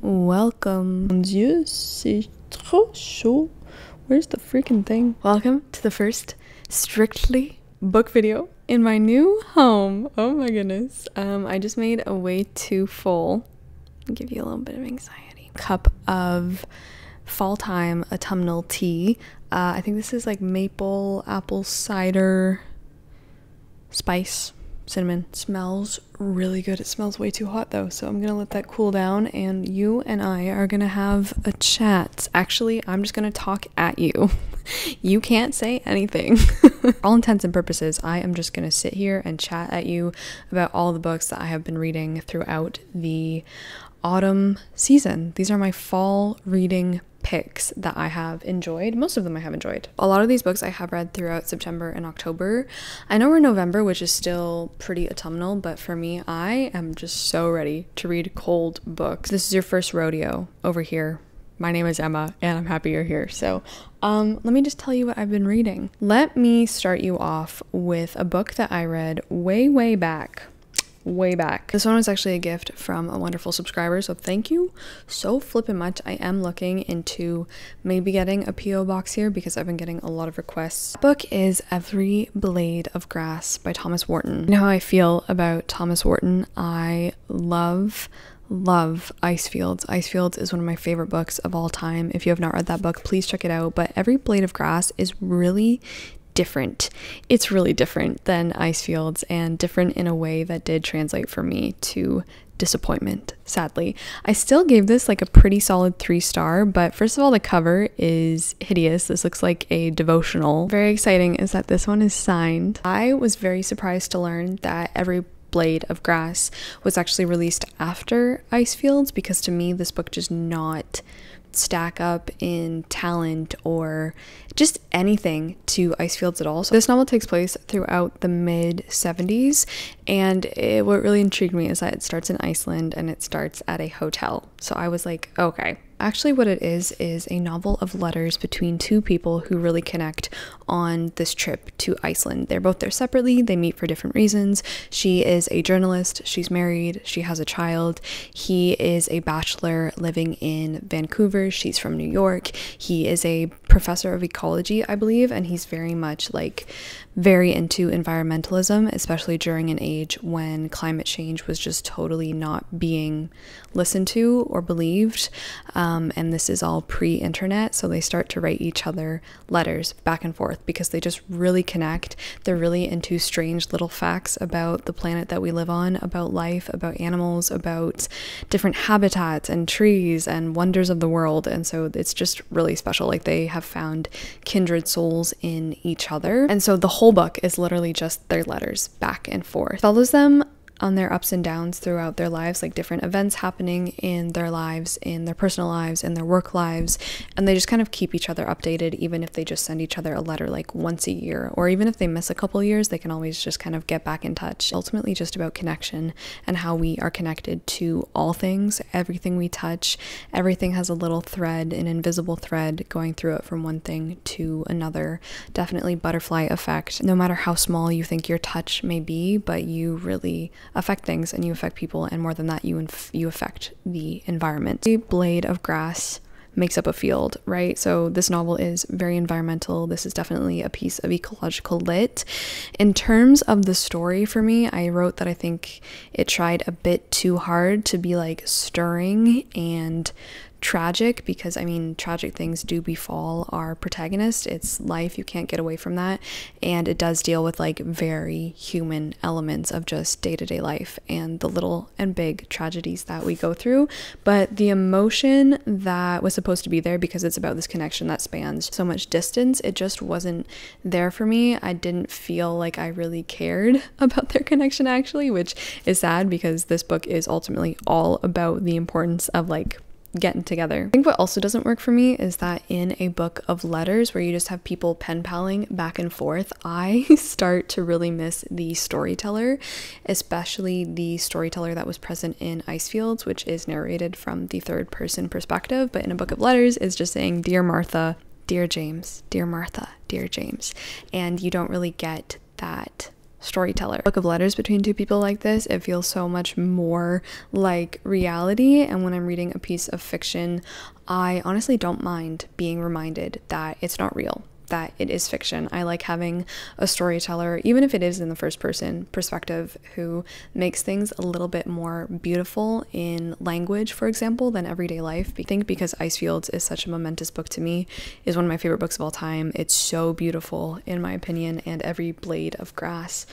Welcome. Mon Dieu, c'est trop chaud. Where's the freaking thing? Welcome to the first strictly book video in my new home. Oh my goodness. I just made a way too full. I'll give you a little bit of anxiety. Cup of fall time autumnal tea. I think this is like maple, apple cider, spice, cinnamon. Smells really good. It smells way too hot though, so I'm gonna let that cool down and you and I are gonna have a chat. Actually, I'm just gonna talk at you. You can't say anything. For all intents and purposes, I am just gonna sit here and chat at you about all the books that I have been reading throughout the autumn season. These are my fall reading picks that I have enjoyed. Most of them I have enjoyed. A lot of these books I have read throughout September and October. I know we're November, which is still pretty autumnal, but for me, I am just so ready to read cold books. This is your first rodeo over here. My name is Emma and I'm happy you're here. So let me just tell you what I've been reading. Let me start you off with a book that I read way back. This one was actually a gift from a wonderful subscriber, so thank you so flippin' much. I am looking into maybe getting a PO box here because I've been getting a lot of requests. The book is Every Blade of Grass by Thomas Wharton. You know how I feel about Thomas Wharton? I love Icefields. Icefields is one of my favorite books of all time. If you have not read that book, please check it out. But Every Blade of Grass is really different. It's really different than Icefields, and different in a way that did translate for me to disappointment, sadly. I still gave this like a pretty solid 3-star, but first of all, the cover is hideous. This looks like a devotional. Very exciting is that this one is signed. I was very surprised to learn that Every Blade of Grass was actually released after Icefields, because to me this book does not stack up in talent or just anything to Icefields at all. So this novel takes place throughout the mid-70s, and what really intrigued me is that it starts in Iceland and it starts at a hotel. So I was like, okay. Actually, what it is a novel of letters between two people who really connect on this trip to Iceland. They're both there separately. They meet for different reasons. She is a journalist. She's married. She has a child. He is a bachelor living in Vancouver. She's from New York. He is a professor of ecology, I believe, and he's very much like very into environmentalism, especially during an age when climate change was just totally not being listened to or believed. And this is all pre-internet, so they start to write each other letters back and forth because they just really connect. They're really into strange little facts about the planet that we live on, about life, about animals, about different habitats and trees and wonders of the world. And so it's just really special. Like, they have found kindred souls in each other. And so the whole book is literally just their letters back and forth. It follows them on their ups and downs throughout their lives, like different events happening in their lives, in their personal lives, in their work lives, and they just kind of keep each other updated, even if they just send each other a letter like once a year, or even if they miss a couple years, they can always just kind of get back in touch. Ultimately just about connection and how we are connected to all things, everything we touch. Everything has a little thread, an invisible thread going through it from one thing to another. Definitely butterfly effect. No matter how small you think your touch may be, but you really affect things and you affect people, and more than that, you affect the environment. The blade of grass makes up a field, right? So this novel is very environmental. This is definitely a piece of ecological lit. In terms of the story, for me, I wrote that I think it tried a bit too hard to be like stirring and tragic, because I mean, tragic things do befall our protagonist. It's life, you can't get away from that, and it does deal with like very human elements of just day-to-day life and the little and big tragedies that we go through. But the emotion that was supposed to be there, because it's about this connection that spans so much distance, it just wasn't there for me. I didn't feel like I really cared about their connection, actually, which is sad because this book is ultimately all about the importance of like getting together. I think what also doesn't work for me is that in a book of letters where you just have people pen paling back and forth, I start to really miss the storyteller, especially the storyteller that was present in Icefields, which is narrated from the third person perspective, but in a book of letters is just saying, "Dear Martha, dear James, dear Martha, dear James," and you don't really get that storyteller. Book of letters between two people like this, it feels so much more like reality. And when I'm reading a piece of fiction, I honestly don't mind being reminded that it's not real, that it is fiction. I like having a storyteller, even if it is in the first person perspective, who makes things a little bit more beautiful in language, for example, than everyday life. I think because Icefields is such a momentous book to me, is one of my favorite books of all time. It's so beautiful in my opinion, and every blade of grass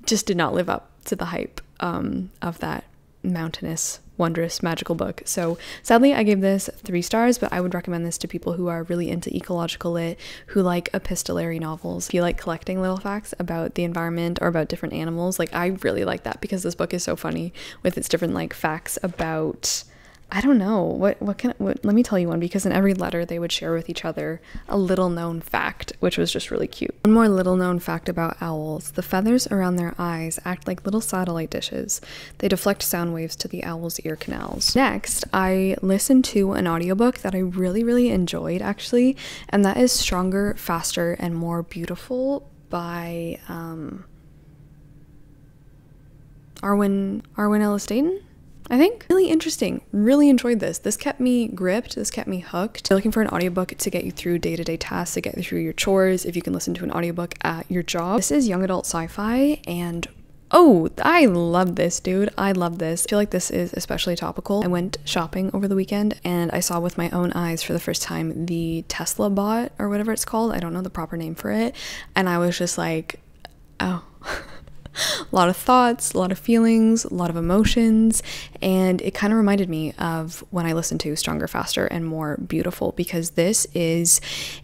just did not live up to the hype of that mountainous, wondrous, magical book. So sadly I gave this 3 stars, but I would recommend this to people who are really into ecological lit, who like epistolary novels. If you like collecting little facts about the environment or about different animals, like I really like that, because this book is so funny with its different like facts about, I don't know, what let me tell you one, because in every letter they would share with each other a little known fact, which was just really cute. One more little known fact about owls: the feathers around their eyes act like little satellite dishes. They deflect sound waves to the owl's ear canals. Next, I listened to an audiobook that I really enjoyed actually, and that is Stronger, Faster, and More Beautiful by Arwen Ellis Dayton, I think. Really interesting. Really enjoyed this. This kept me gripped. This kept me hooked. If you're looking for an audiobook to get you through day-to-day tasks, to get you through your chores, if you can listen to an audiobook at your job. This is young adult sci-fi, and oh, I love this, dude. I love this. I feel like this is especially topical. I went shopping over the weekend and I saw with my own eyes for the first time the Tesla bot, or whatever it's called. I don't know the proper name for it. And I was just like, oh. A lot of thoughts, a lot of feelings, a lot of emotions, and it kind of reminded me of when I listened to Stronger, Faster, and More Beautiful, because this is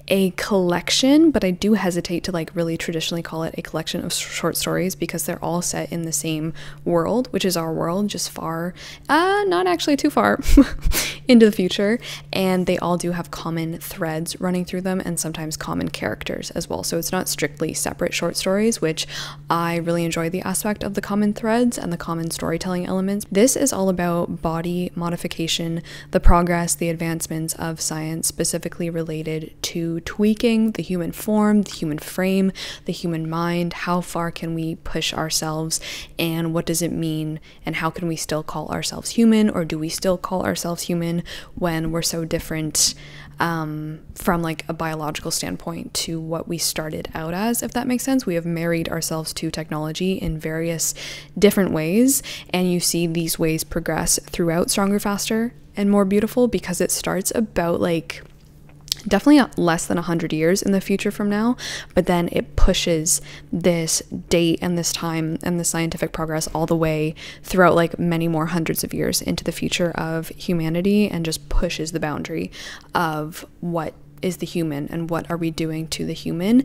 a collection, but I do hesitate to like really traditionally call it a collection of short stories, because they're all set in the same world, which is our world, just far, not actually too far into the future, and they all do have common threads running through them, and sometimes common characters as well. So it's not strictly separate short stories, which I really enjoy the aspect of the common threads and the common storytelling elements. This is all about body modification, the progress, the advancements of science, specifically related to tweaking the human form, the human frame, the human mind. How far can we push ourselves, and what does it mean, and how can we still call ourselves human, or do we still call ourselves human when we're so different from like a biological standpoint to what we started out as, if that makes sense. We have married ourselves to technology in various different ways, and you see these ways progress throughout Stronger, Faster, and More Beautiful, because it starts about like definitely less than 100 years in the future from now, but then it pushes this date and this time and the scientific progress all the way throughout like many more hundreds of years into the future of humanity, and just pushes the boundary of what is the human and what are we doing to the human.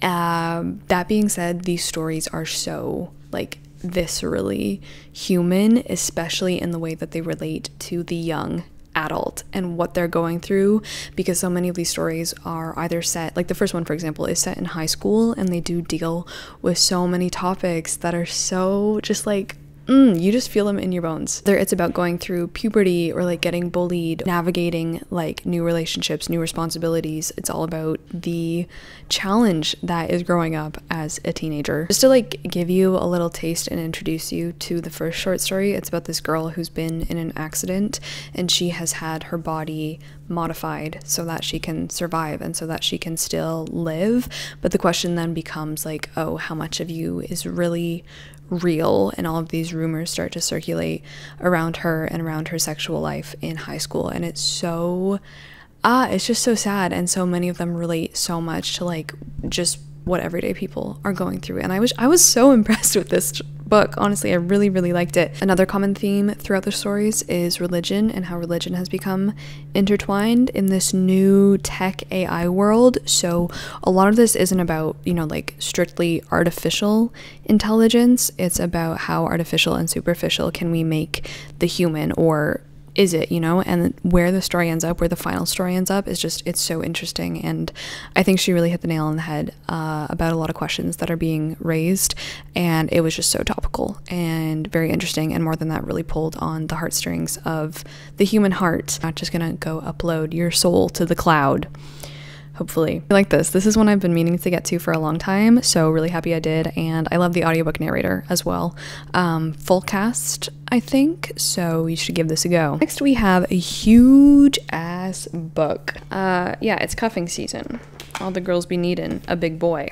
That being said, these stories are so like viscerally human, especially in the way that they relate to the young adult and what they're going through, because so many of these stories are either set, like the first one for example is set in high school, and they do deal with so many topics that are so just like you just feel them in your bones. It's about going through puberty, or like getting bullied, navigating like new relationships, new responsibilities. It's all about the challenge that is growing up as a teenager. Just to like give you a little taste and introduce you to the first short story, it's about this girl who's been in an accident, and she has had her body modified so that she can survive and so that she can still live. But the question then becomes like, oh, how much of you is really real? And all of these rumors start to circulate around her and around her sexual life in high school, and it's so it's just so sad, and so many of them relate so much to like just what everyday people are going through. And I was so impressed with this book. Honestly, I really liked it. Another common theme throughout the stories is religion, and how religion has become intertwined in this new tech AI world. So a lot of this isn't about, you know, like strictly artificial intelligence. It's about how artificial and superficial can we make the human, or is it, you know? And where the story ends up, where the final story ends up, is just, it's so interesting. And I think she really hit the nail on the head about a lot of questions that are being raised, and it was just so topical and very interesting, and more than that, really pulled on the heartstrings of the human heart. Not just gonna go upload your soul to the cloud. hopefully. I like this. This is one I've been meaning to get to for a long time, so really happy I did, and I love the audiobook narrator as well. Full cast, I think, so you should give this a go. Next we have a huge ass book. Yeah, it's cuffing season. All the girls be needing a big boy.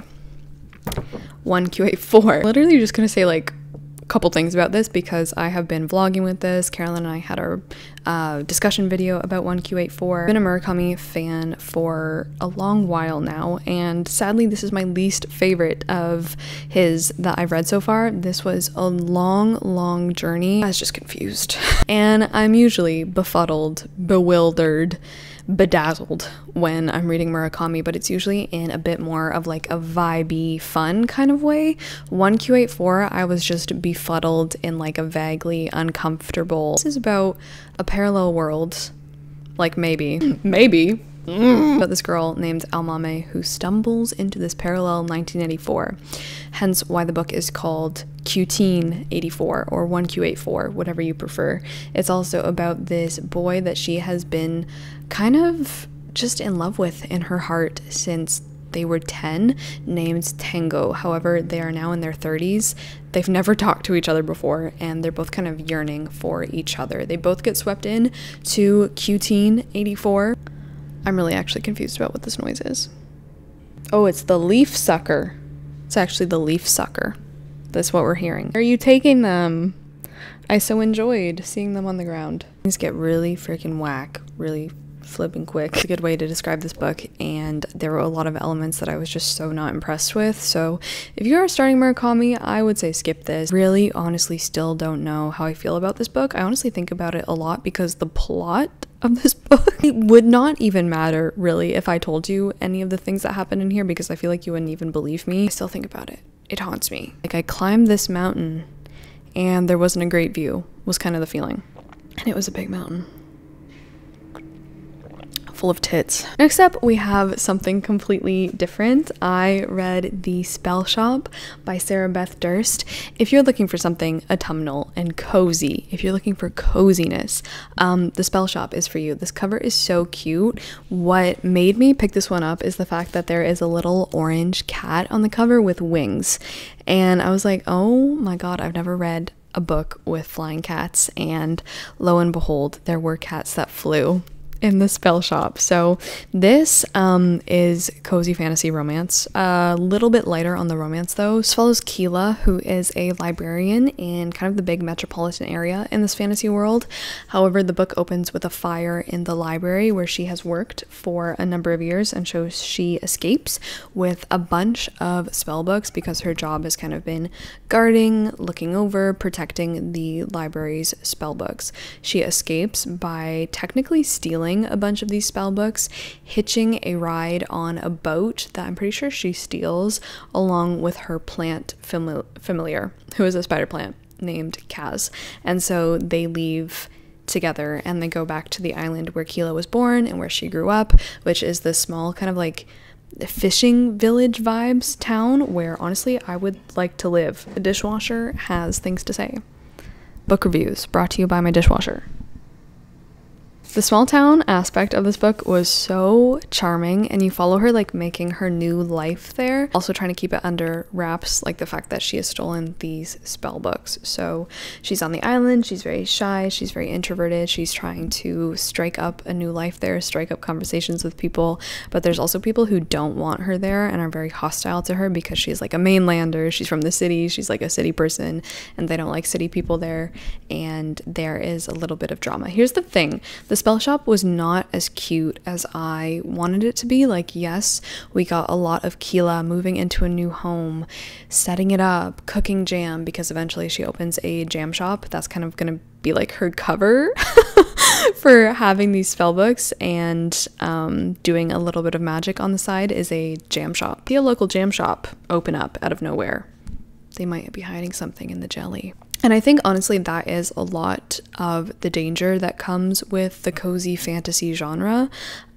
1Q84. Literally just gonna say like couple things about this because I have been vlogging with this. Carolyn and I had our discussion video about 1Q84. I've been a Murakami fan for a long while now, and sadly this is my least favorite of his that I've read so far. This was a long journey. I was just confused. And I'm usually befuddled, bewildered, bedazzled when I'm reading Murakami, but it's usually in a bit more of like a vibey, fun kind of way. 1Q84, I was just befuddled in like a vaguely uncomfortable. This is about a parallel world, like maybe about this girl named Almame who stumbles into this parallel 1984, hence why the book is called Q-teen 84 or 1Q84, whatever you prefer. It's also about this boy that she has been kind of just in love with in her heart since they were 10, named Tango. However, they are now in their 30s. They've never talked to each other before, and they're both kind of yearning for each other. They both get swept in to Q-teen 84. I'm really actually confused about what this noise is. Oh, it's the leaf sucker. It's actually the leaf sucker. That's what we're hearing. Are you taking them? I so enjoyed seeing them on the ground. Things get really freaking whack, really flipping quick. It's a good way to describe this book, and there were a lot of elements that I was just so not impressed with. So if you are starting Murakami, I would say skip this. Really, honestly, still don't know how I feel about this book. I honestly think about it a lot because the plot of this book, it would not even matter really if I told you any of the things that happen in here because I feel like you wouldn't even believe me. I still think about it. It haunts me. Like I climbed this mountain and there wasn't a great view, was kind of the feeling. And it was a big mountain. Full of tits. Next up, we have something completely different. I read The Spell Shop by Sarah Beth Durst. If you're looking for something autumnal and cozy, if you're looking for coziness, The Spell Shop is for you. This cover is so cute. What made me pick this one up is the fact that there is a little orange cat on the cover with wings. And I was like, oh my god, I've never read a book with flying cats, and lo and behold, there were cats that flew in The Spell Shop. So this is cozy fantasy romance, a little bit lighter on the romance though. This follows Keela, who is a librarian in kind of the big metropolitan area in this fantasy world. However, the book opens with a fire in the library where she has worked for a number of years, and so she escapes with a bunch of spell books because her job has kind of been guarding, looking over, protecting the library's spell books. She escapes by technically stealing a bunch of these spell books, hitching a ride on a boat that I'm pretty sure she steals along with her plant familiar, who is a spider plant named Kaz. And so they leave together and they go back to the island where Keela was born and where she grew up, which is this small kind of like fishing village vibes town where honestly I would like to live. The dishwasher has things to say. Book reviews brought to you by my dishwasher. The small town aspect of this book was so charming, and you follow her like making her new life there, also trying to keep it under wraps, like the fact that she has stolen these spell books. So she's on the island, she's very shy, she's very introverted, she's trying to strike up a new life there, strike up conversations with people, but there's also people who don't want her there and are very hostile to her because she's like a mainlander, she's from the city, she's like a city person, and they don't like city people there, and there is a little bit of drama. Here's the thing, the Spell Shop was not as cute as I wanted it to be. Like, yes, we got a lot of Keela moving into a new home, setting it up, cooking jam, because eventually she opens a jam shop. That's kind of gonna be like her cover for having these spell books, and doing a little bit of magic on the side is a jam shop. See a local jam shop open up out of nowhere. They might be hiding something in the jelly. And I think honestly that is a lot of the danger that comes with the cozy fantasy genre,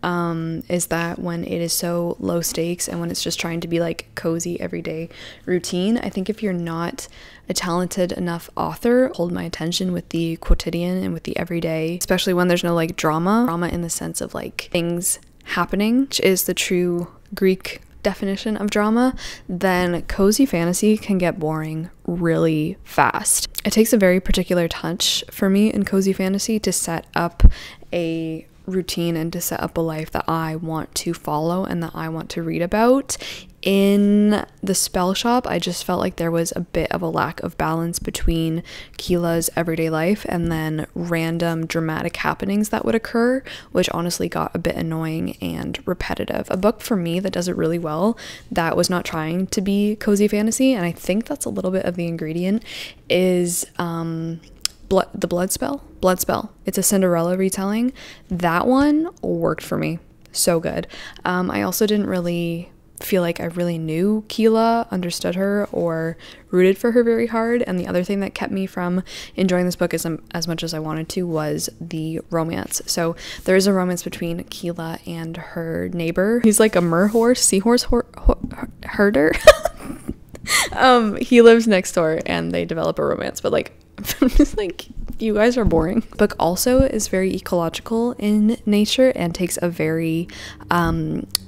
is that when it is so low stakes and when it's just trying to be like cozy everyday routine, I think if you're not a talented enough author, hold my attention with the quotidian and with the everyday, especially when there's no like drama in the sense of like things happening, which is the true Greek definition of drama, then cozy fantasy can get boring really fast. It takes a very particular touch for me in cozy fantasy to set up a routine and to set up a life that I want to follow and that I want to read about. In the spell shop, I just felt like there was a bit of a lack of balance between Keela's everyday life and then random dramatic happenings that would occur, which honestly got a bit annoying and repetitive. A book for me that does it really well, that was not trying to be cozy fantasy, and I think that's a little bit of the ingredient, is the Blood Spell. It's a Cinderella retelling. That one worked for me so good. I also didn't really feel like I really knew Keela, understood her, or rooted for her very hard. And the other thing that kept me from enjoying this book as much as I wanted to was the romance. So there is a romance between Keela and her neighbor. He's like a seahorse herder. He lives next door and they develop a romance, but like I'm just like, you guys are boring. The book also is very ecological in nature and takes a very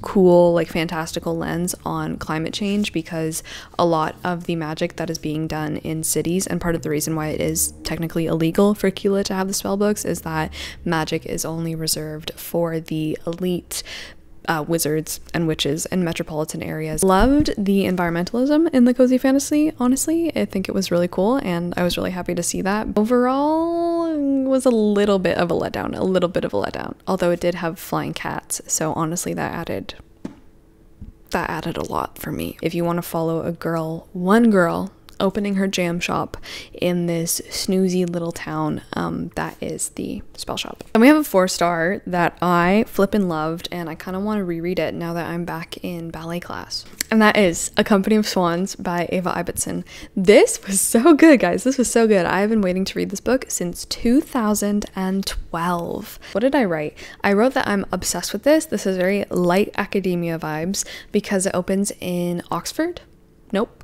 cool, like fantastical lens on climate change, because a lot of the magic that is being done in cities, and part of the reason why it is technically illegal for Keela to have the spell books, is that magic is only reserved for the elite wizards and witches in metropolitan areas. Loved the environmentalism in the cozy fantasy, honestly. I think it was really cool and I was really happy to see that. Overall, it was a little bit of a letdown, although it did have flying cats, so honestly that added a lot for me. If you want to follow one girl opening her jam shop in this snoozy little town, that is the spell shop. And we have a 4-star that I flippin' loved, and I kind of want to reread it now that I'm back in ballet class. And that is A Company of Swans by Eva Ibbotson. This was so good, guys. This was so good. I have been waiting to read this book since 2012. What did I write? I wrote that I'm obsessed with this. This is very light academia vibes because it opens in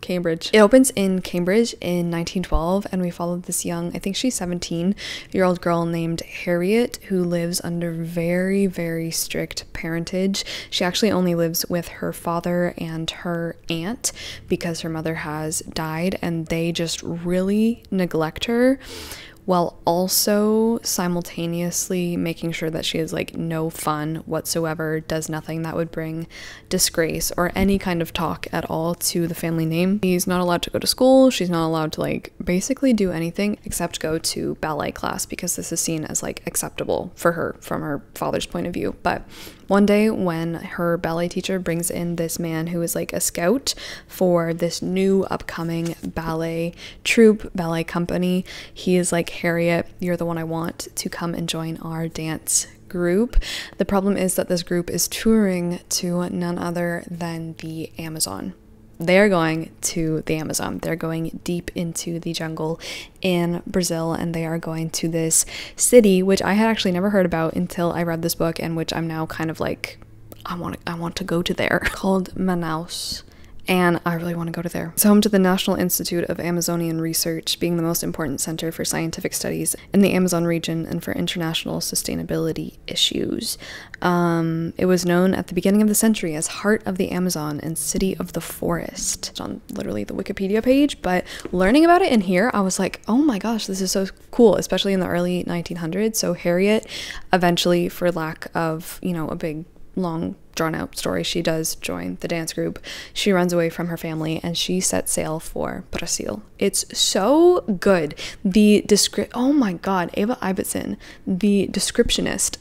Cambridge. It opens in Cambridge in 1912, and we followed this young, I think she's 17-year-old girl named Harriet, who lives under very, very strict parentage. She actually only lives with her father and her aunt because her mother has died, and they just really neglect her, while also simultaneously making sure that she has like no fun whatsoever, does nothing that would bring disgrace or any kind of talk at all to the family name. She's not allowed to go to school. She's not allowed to like basically do anything except go to ballet class, because this is seen as like acceptable for her from her father's point of view. But one day when her ballet teacher brings in this man who is like a scout for this new upcoming ballet troupe, ballet company, he is like, Harriet, you're the one I want to come and join our dance group. The problem is that this group is touring to none other than the Amazon. They are going to the Amazon. They're going deep into the jungle in Brazil, and they are going to this city, which I had actually never heard about until I read this book, and which I'm now kind of like, I want to go to there, called Manaus. And I really want to go to there. It's home to the National Institute of Amazonian Research, being the most important center for scientific studies in the Amazon region and for international sustainability issues. It was known at the beginning of the century as Heart of the Amazon and City of the Forest. It's on literally the Wikipedia page, but learning about it in here, I was like, oh my gosh, this is so cool, especially in the early 1900s. So Harriet, eventually, for lack of, a big, long, drawn-out story, she does join the dance group. She runs away from her family and she sets sail for Brazil. It's so good. Oh my god, Eva Ibbotson, the descriptionist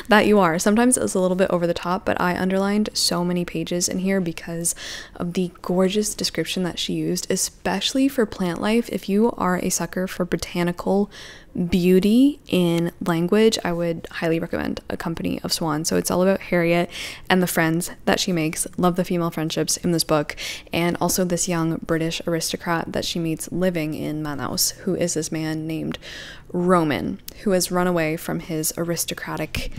that you are. Sometimes it's a little bit over the top, but I underlined so many pages in here because of the gorgeous description that she used, especially for plant life. If you are a sucker for botanical beauty in language, I would highly recommend A Company of Swans. So it's all about Harriet and the friends that she makes. Love the female friendships in this book, and also this young British aristocrat that she meets living in Manaus, who is this man named Roman, who has run away from his aristocratic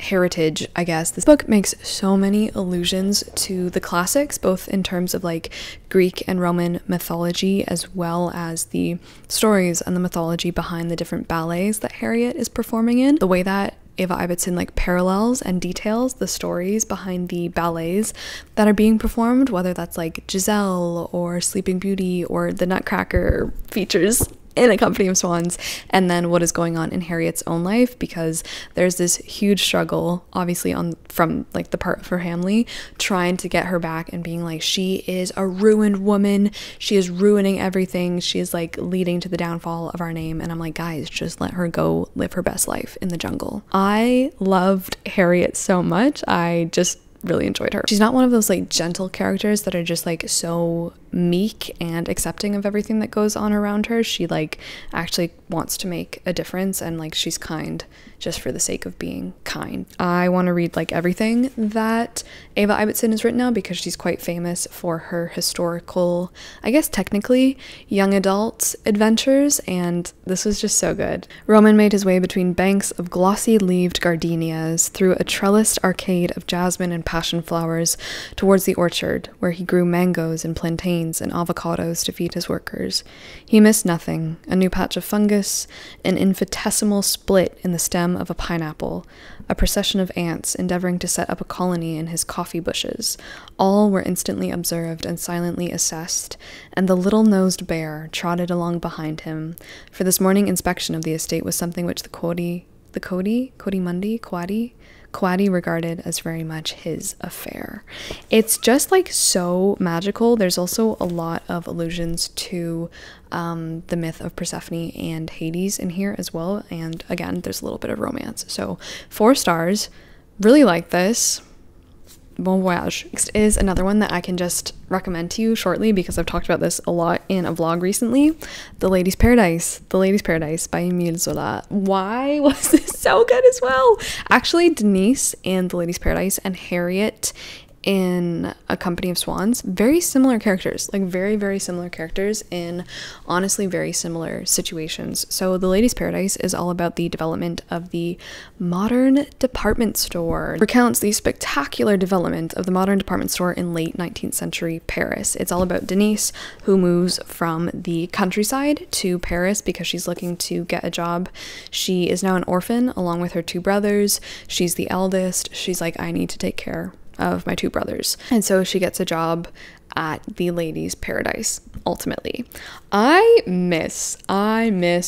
heritage, I guess. This book makes so many allusions to the classics, both in terms of like Greek and Roman mythology, as well as the stories and the mythology behind the different ballets that Harriet is performing in. The way that Ava Ibbotson like parallels and details the stories behind the ballets that are being performed, whether that's like Giselle or Sleeping Beauty or the Nutcracker features in A Company of Swans, and then what is going on in Harriet's own life, because there's this huge struggle obviously from like the part of her family trying to get her back and being like, she is a ruined woman, she is ruining everything, she is like leading to the downfall of our name. And I'm like, guys, just let her go live her best life in the jungle. I loved Harriet so much. I just really enjoyed her. She's not one of those like gentle characters that are just like so meek and accepting of everything that goes on around her. She like actually wants to make a difference, and like she's kind just for the sake of being kind. I want to read like everything that Ava Ibbotson has written now, because she's quite famous for her historical, I guess technically, young adult adventures, and this was just so good. Roman made his way between banks of glossy-leaved gardenias, through a trellised arcade of jasmine and passion flowers, towards the orchard, where he grew mangoes and plantains and avocados to feed his workers. He missed nothing: a new patch of fungus, an infinitesimal split in the stem of a pineapple, a procession of ants endeavoring to set up a colony in his coffee bushes. All were instantly observed and silently assessed, and the little-nosed bear trotted along behind him, for this morning inspection of the estate was something which the Quaddy regarded as very much his affair. It's just like so magical. There's also a lot of allusions to the myth of Persephone and Hades in here as well, and again, there's a little bit of romance. So 4 stars. Really like this. Bon voyage. Next is another one that I can just recommend to you shortly, because I've talked about this a lot in a vlog recently. The Lady's Paradise. The Lady's Paradise by Emile Zola. Why was this so good as well? Actually, Denise in The Lady's Paradise and Harriet in A Company of Swans, very similar characters, like very, very similar characters in honestly very similar situations. So The Lady's Paradise is all about the development of the modern department store. It recounts the spectacular development of the modern department store in late 19th century Paris. It's all about Denise, who moves from the countryside to Paris because she's looking to get a job. She is now an orphan along with her 2 brothers. She's the eldest. She's like, I need to take care of my 2 brothers, and so she gets a job at the Lady's Paradise. Ultimately, I miss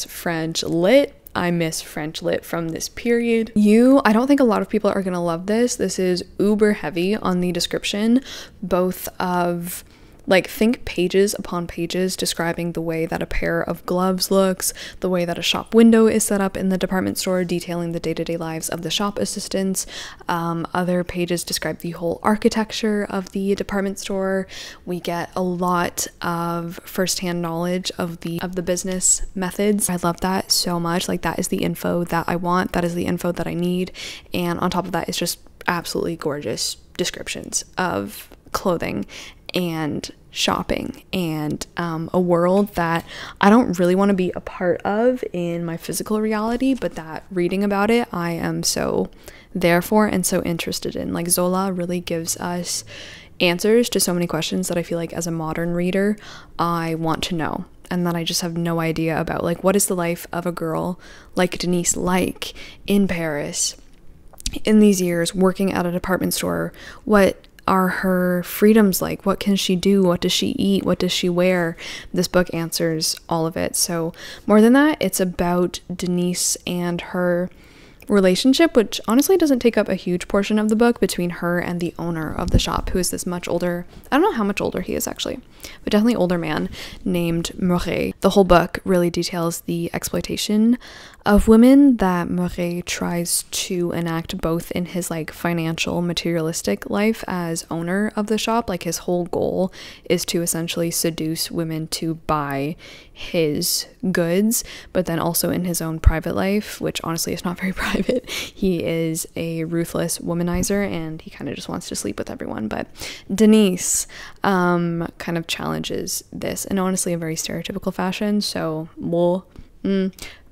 French lit. I miss French lit from this period. I don't think a lot of people are gonna love this. This is uber heavy on the description, both of like, think pages upon pages describing the way that a pair of gloves looks, the way that a shop window is set up in the department store, detailing the day-to-day lives of the shop assistants. Other pages describe the whole architecture of the department store. We get a lot of first-hand knowledge of the business methods. I love that so much. Like, that is the info that I want. That is the info that I need. And on top of that, it's just absolutely gorgeous descriptions of clothing and shopping and a world that I don't really want to be a part of in my physical reality, but that reading about it I am so there for and so interested in. Like, Zola really gives us answers to so many questions that I feel like as a modern reader I want to know, and that I just have no idea about. Like, what is the life of a girl like Denise like in Paris in these years working at a department store? What are her freedoms like? What can she do? What does she eat? What does she wear? This book answers all of it. So more than that, it's about Denise and her relationship, which honestly doesn't take up a huge portion of the book, between her and the owner of the shop, who is this much older, I don't know how much older he is actually, but definitely older man named Murray. The whole book really details the exploitation of women that Murray tries to enact, both in his like financial materialistic life as owner of the shop. Like, his whole goal is to essentially seduce women to buy his goods, but then also in his own private life, which honestly is not very private, he is a ruthless womanizer and he kind of just wants to sleep with everyone. But Denise kind of challenges this in honestly a very stereotypical fashion. So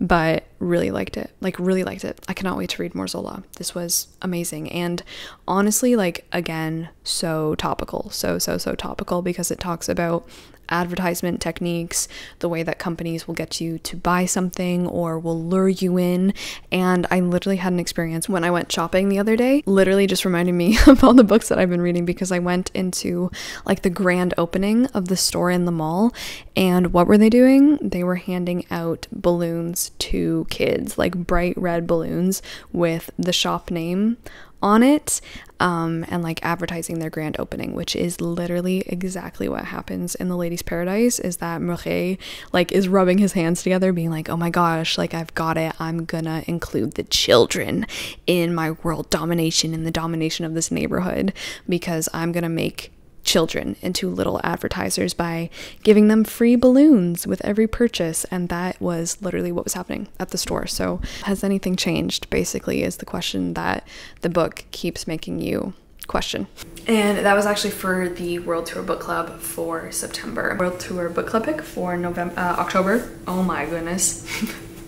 but really liked it. Like, really liked it. I cannot wait to read more Zola. This was amazing. And honestly, like, again, so topical. So topical, because it talks about advertisement techniques, the way that companies will get you to buy something or will lure you in. And I literally had an experience when I went shopping the other day, literally just reminding me of all the books that I've been reading, because I went into like the grand opening of the store in the mall, and what were they doing? They were handing out balloons to kids, like bright red balloons with the shop name on it, and like advertising their grand opening, which is literally exactly what happens in the Lady's Paradise. Is that Murray like is rubbing his hands together being like, oh my gosh, like I've got it, I'm gonna include the children in my world domination, in the domination of this neighborhood, because I'm gonna make children into little advertisers by giving them free balloons with every purchase. And that was literally what was happening at the store. So has anything changed, basically, is the question that the book keeps making you question. And that was actually for the World Tour Book Club for September. World Tour Book Club pick for October, oh my goodness,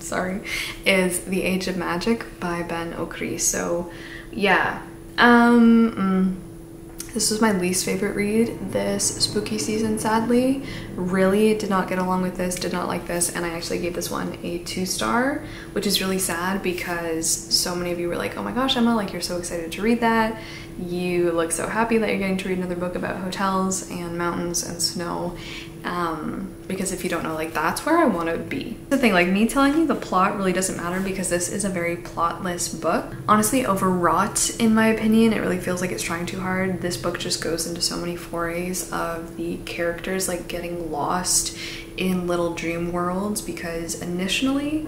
sorry, is The Age of Magic by Ben Okri. So yeah, this was my least favorite read this spooky season, sadly. Really did not get along with this, did not like this, and I actually gave this one a 2-star, which is really sad because so many of you were like, oh my gosh, Emma, like you're so excited to read that. You look so happy that you're getting to read another book about hotels and mountains and snow. Because if you don't know, like that's where I want to be. The thing, like me telling you the plot really doesn't matter because this is a very plotless book. Honestly, overwrought in my opinion. It really feels like it's trying too hard. This book just goes into so many forays of the characters like getting lost in little dream worlds, because initially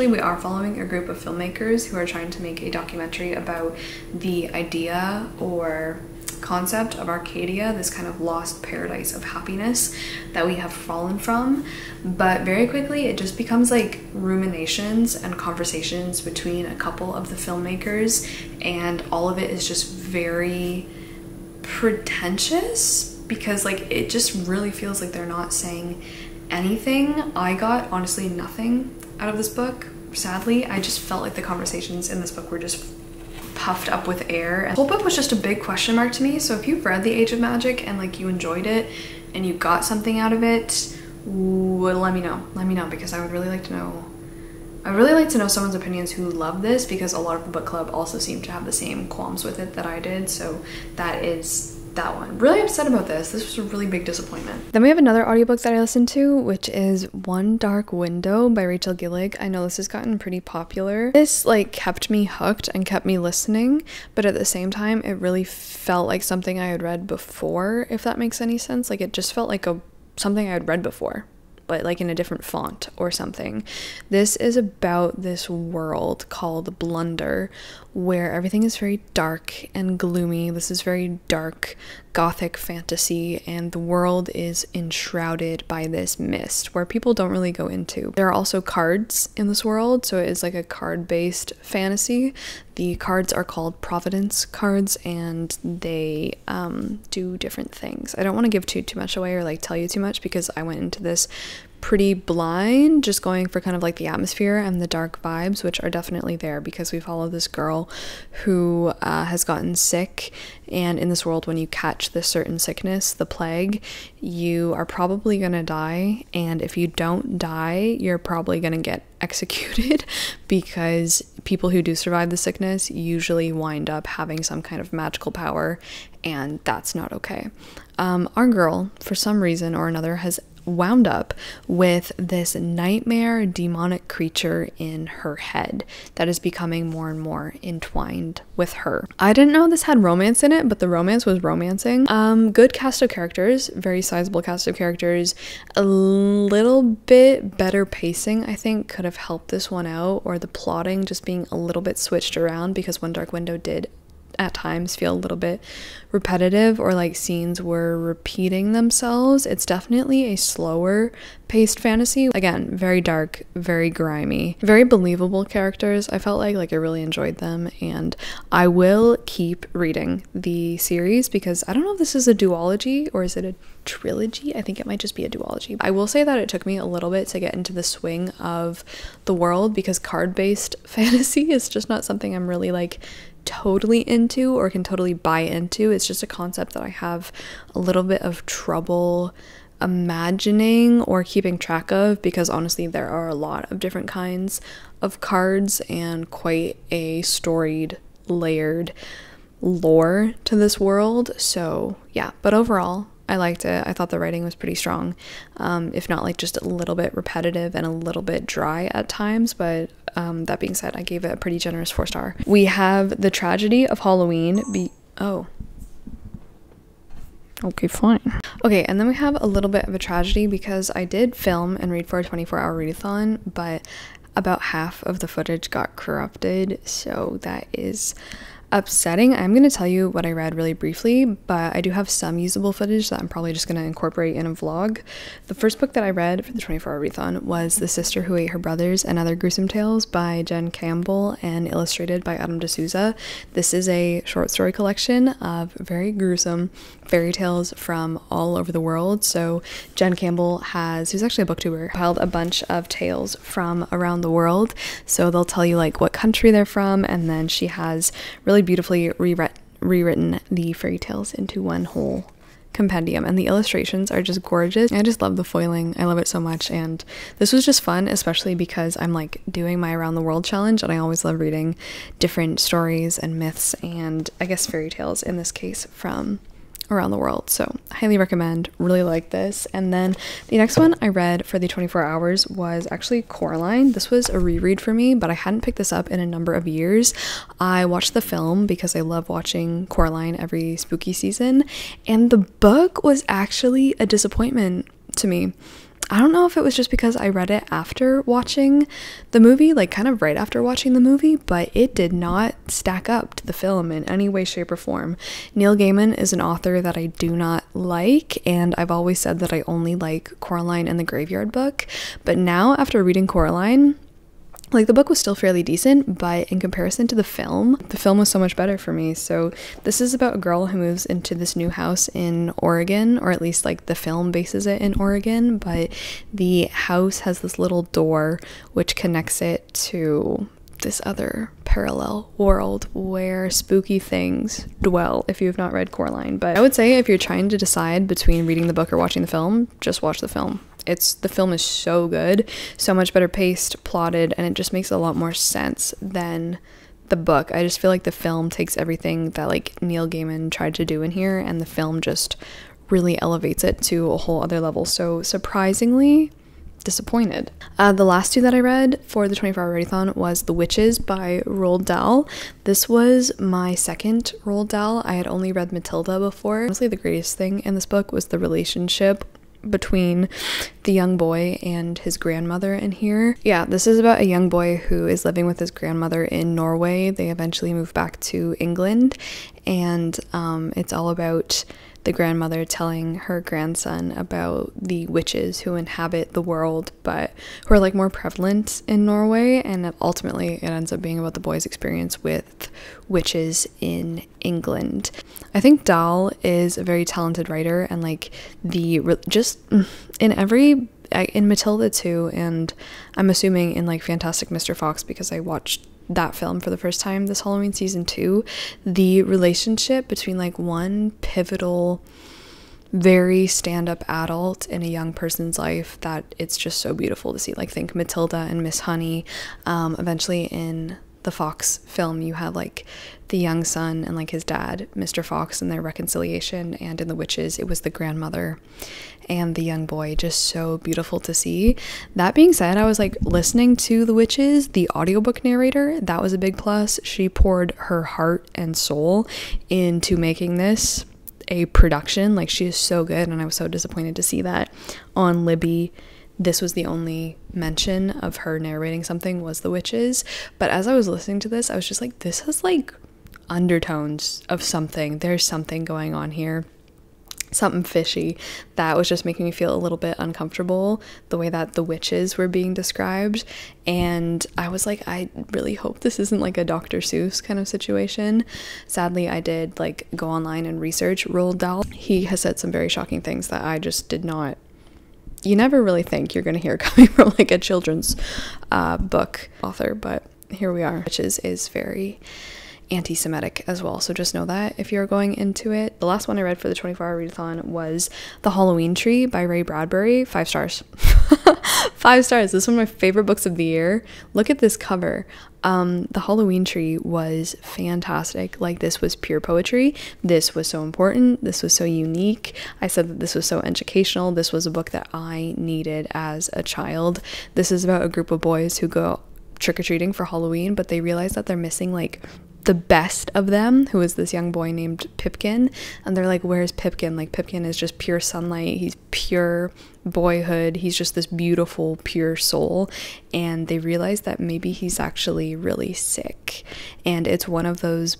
we are following a group of filmmakers who are trying to make a documentary about the idea or concept of Arcadia, this kind of lost paradise of happiness that we have fallen from. But very quickly it just becomes like ruminations and conversations between a couple of the filmmakers, and all of it is just very pretentious because like it just really feels like they're not saying anything. I got honestly nothing out of this book, sadly. I just felt like the conversations in this book were just puffed up with air. The whole book was just a big question mark to me. So if you've read The Age of Magic and like you enjoyed it and you got something out of it, let me know, because I would really like to know. I would really like to know someone's opinions who love this, because a lot of the book club also seem to have the same qualms with it that I did. So that is that one. Really upset about this. This was a really big disappointment. Then we have another audiobook that I listened to, which is One Dark Window by Rachel Gillig. I know this has gotten pretty popular. This like kept me hooked and kept me listening, but at the same time it really felt like something I had read before, if that makes any sense. Like it just felt like something I had read before, but like in a different font or something. This is about this world called Blunder, where everything is very dark and gloomy. This is very dark gothic fantasy, and the world is enshrouded by this mist where people don't really go into. There are also cards in this world, so it is like a card-based fantasy. The cards are called Providence cards, and they do different things. I don't want to give too much away or like tell you too much, because I went into this pretty blind, just going for kind of like the atmosphere and the dark vibes, which are definitely there, because we follow this girl who has gotten sick, and in this world when you catch this certain sickness, the plague, you are probably gonna die, and if you don't die you're probably gonna get executed, because people who do survive the sickness usually wind up having some kind of magical power, and that's not okay. Our girl, for some reason or another, has wound up with this nightmare demonic creature in her head that is becoming more and more entwined with her. I didn't know this had romance in it, but the romance was romancing. Good cast of characters, very sizable cast of characters. A little bit better pacing, I think, could have helped this one out, or the plotting just being a little bit switched around, because One Dark Window did at times feel a little bit repetitive, or like scenes were repeating themselves. It's definitely a slower paced fantasy. Again, very dark, very grimy, very believable characters. I felt like I really enjoyed them, and I will keep reading the series because I don't know if this is a duology or is it a trilogy. I think it might just be a duology. I will say that it took me a little bit to get into the swing of the world because card-based fantasy is just not something I'm really like totally into or can totally buy into. It's just a concept that I have a little bit of trouble imagining or keeping track of because honestly there are a lot of different kinds of cards and quite a storied, layered lore to this world. So yeah, but overall I liked it. I thought the writing was pretty strong, if not like just a little bit repetitive and a little bit dry at times, but that being said, I gave it a pretty generous 4-star. We have The Tragedy of Halloween. Okay, fine. Okay, and then we have a little bit of a tragedy because I did film and read for a 24-hour readathon, but about half of the footage got corrupted, so that is upsetting. I'm going to tell you what I read really briefly, but I do have some usable footage that I'm probably just going to incorporate in a vlog. The first book that I read for the 24-hour readathon was The Sister Who Ate Her Brothers and Other Gruesome Tales by Jen Campbell and illustrated by Adam D'Souza. This is a short story collection of very gruesome fairy tales from all over the world. So Jen Campbell who's actually a booktuber, compiled a bunch of tales from around the world. So they'll tell you like what country they're from, and then she has really beautifully rewritten the fairy tales into one whole compendium, and the illustrations are just gorgeous. I just love the foiling. I love it so much, and this was just fun, especially because I'm like doing my around the world challenge and I always love reading different stories and myths and I guess fairy tales in this case from around the world. So highly recommend, really like this. And then the next one I read for the 24 hours was actually Coraline. This was a reread for me, but I hadn't picked this up in a number of years. I watched the film because I love watching Coraline every spooky season, and the book was actually a disappointment to me. I don't know if it was just because I read it after watching the movie, like kind of right after watching the movie, but it did not stack up to the film in any way, shape, or form. Neil Gaiman is an author that I do not like, and I've always said that I only like Coraline and the Graveyard Book, but now after reading Coraline, like the book was still fairly decent, but in comparison to the film was so much better for me. So this is about a girl who moves into this new house in Oregon, or at least like the film bases it in Oregon, but the house has this little door which connects it to this other parallel world where spooky things dwell, if you have not read Coraline. But I would say if you're trying to decide between reading the book or watching the film, just watch the film. The film is so good, so much better paced, plotted, and it just makes a lot more sense than the book. I just feel like the film takes everything that like Neil Gaiman tried to do in here, and the film just really elevates it to a whole other level. So surprisingly disappointed. The last two that I read for the 24-hour readathon was The Witches by Roald Dahl. This was my second Roald Dahl. I had only read Matilda before. Honestly, the greatest thing in this book was the relationship between the young boy and his grandmother in here. Yeah, this is about a young boy who is living with his grandmother in Norway. They eventually move back to England, and it's all about the grandmother telling her grandson about the witches who inhabit the world, but who are like more prevalent in Norway, and ultimately it ends up being about the boy's experience with witches in England. I think Dahl is a very talented writer, and like just in Matilda too, and I'm assuming in like Fantastic Mr. Fox, because I watched that film for the first time this Halloween season 2, the relationship between like one pivotal, very stand-up adult in a young person's life, that it's just so beautiful to see. Like think Matilda and Miss Honey. Eventually in the Fox film you have like the young son and like his dad, Mr. Fox, and their reconciliation, and in The Witches it was the grandmother and the young boy. Just so beautiful to see. That being said, I was like listening to The Witches, the audiobook narrator, that was a big plus. She poured her heart and soul into making this a production. Like she is so good, and I was so disappointed to see that on Libby this was the only mention of her narrating something was The Witches. But as I was listening to this, I was just like, this has like undertones of something. There's something going on here, something fishy, that was just making me feel a little bit uncomfortable, the way that the witches were being described. And I was like, I really hope this isn't like a Dr. Seuss kind of situation. Sadly, I did like go online and research Roald Dahl. He has said some very shocking things that I just did not, you never really think you're gonna hear coming from like a children's book author, but here we are. Witches is very anti-Semitic as well, so just know that if you're going into it. The last one I read for the 24-hour readathon was The Halloween Tree by Ray Bradbury. 5 stars. 5 stars. This is one of my favorite books of the year. Look at this cover. The Halloween Tree was fantastic. Like, this was pure poetry. This was so important. This was so unique. I said that this was so educational. This was a book that I needed as a child. This is about a group of boys who go trick-or-treating for Halloween, but they realize that they're missing like the best of them, who is this young boy named Pipkin. And they're like, where's Pipkin? Like, Pipkin is just pure sunlight. He's pure boyhood. He's just this beautiful, pure soul. And they realize that maybe he's actually really sick. And it's one of those,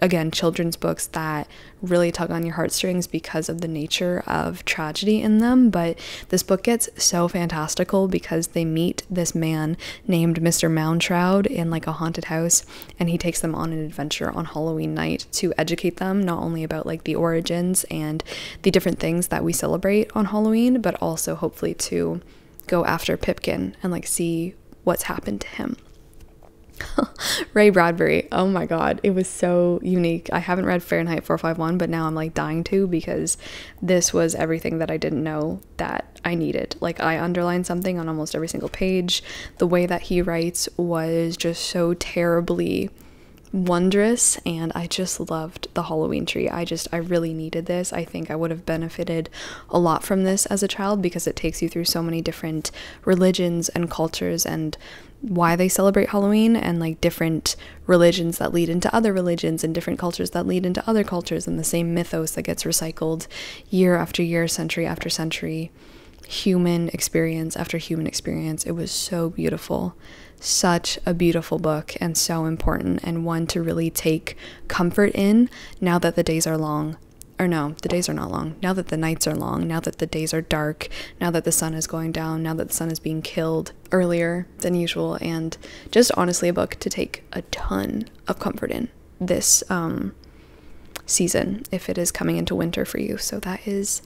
again, children's books that really tug on your heartstrings because of the nature of tragedy in them. But this book gets so fantastical because they meet this man named Mr. Moundshroud in like a haunted house, and he takes them on an adventure on Halloween night to educate them not only about like the origins and the different things that we celebrate on Halloween, but also hopefully to go after Pipkin and like see what's happened to him. Ray Bradbury, oh my god, it was so unique. I haven't read Fahrenheit 451, but now I'm like dying to, because this was everything that I didn't know that I needed. Like, I underlined something on almost every single page. The way that he writes was just so terribly wondrous, and I just loved The Halloween Tree. I really needed this. I think I would have benefited a lot from this as a child, because it takes you through so many different religions and cultures and why they celebrate Halloween, and like different religions that lead into other religions and different cultures that lead into other cultures, and the same mythos that gets recycled year after year, century after century, human experience after human experience. It was so beautiful. Such a beautiful book, and so important, and one to really take comfort in now that the days are long. Or no, the days are not long. Now that the nights are long, now that the days are dark, now that the sun is going down, now that the sun is being killed earlier than usual, and just honestly a book to take a ton of comfort in this season, if it is coming into winter for you. So that is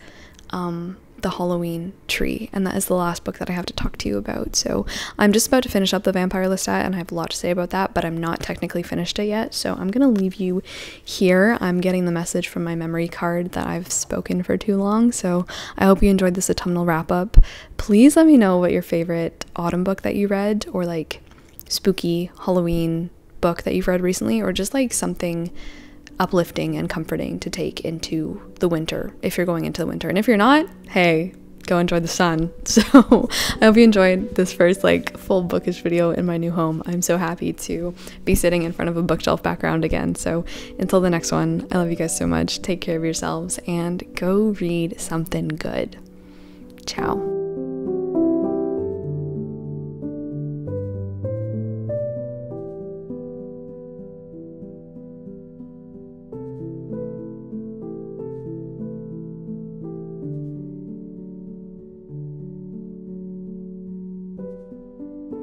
The Halloween Tree, and that is the last book that I have to talk to you about. So I'm just about to finish up the Vampire Lestat, and I have a lot to say about that, but I'm not technically finished it yet, so I'm gonna leave you here. I'm getting the message from my memory card that I've spoken for too long, so I hope you enjoyed this autumnal wrap-up. Please let me know what your favorite autumn book that you read, or like spooky Halloween book that you've read recently, or just like something uplifting and comforting to take into the winter, if you're going into the winter. And if you're not, hey, go enjoy the sun. So I hope you enjoyed this first like full bookish video in my new home. I'm so happy to be sitting in front of a bookshelf background again. So until the next one, I love you guys so much. Take care of yourselves and go read something good. Ciao.